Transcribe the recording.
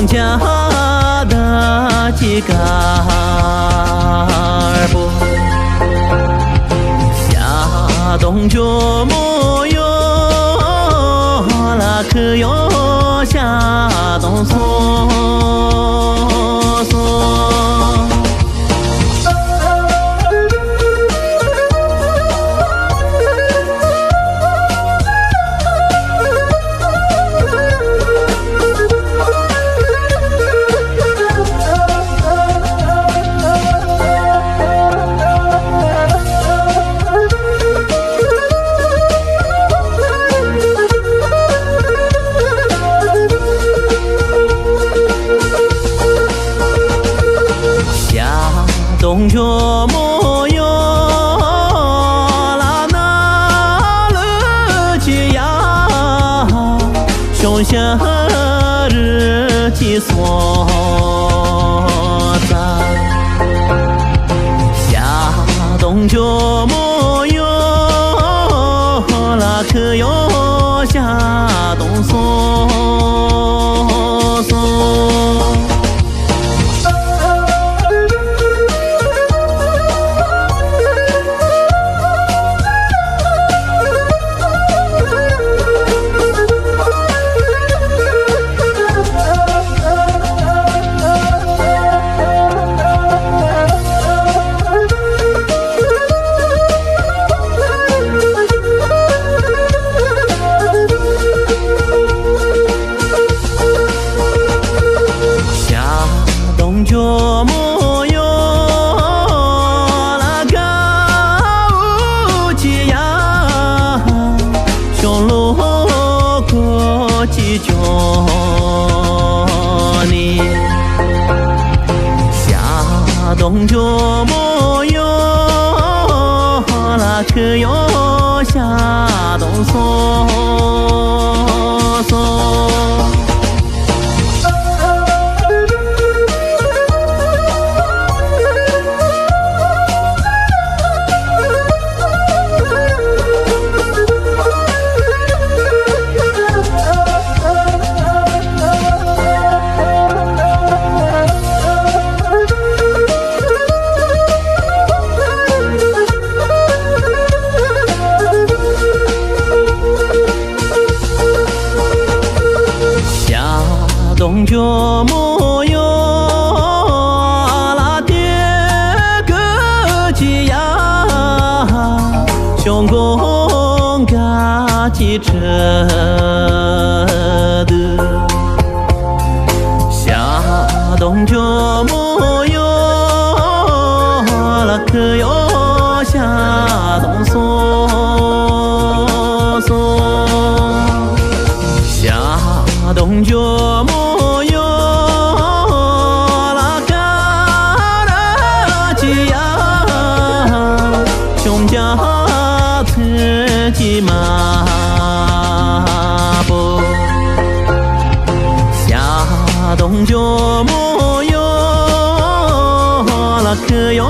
熊家的几杆儿不下冬就没有了，可有下冬送冬就没有了那日记呀，熊下日记所在，夏冬就没有了，可有夏冬送。就没有了高级呀，雄鹿过几角呢？夏冬就没有了，可有夏冬送。冬就没有了爹个鸡呀，熊公嘎几车的，夏冬就没有了，可有夏冬送夏冬就没有了嘎吉呀，熊家自己马不夏冬就没有了，可有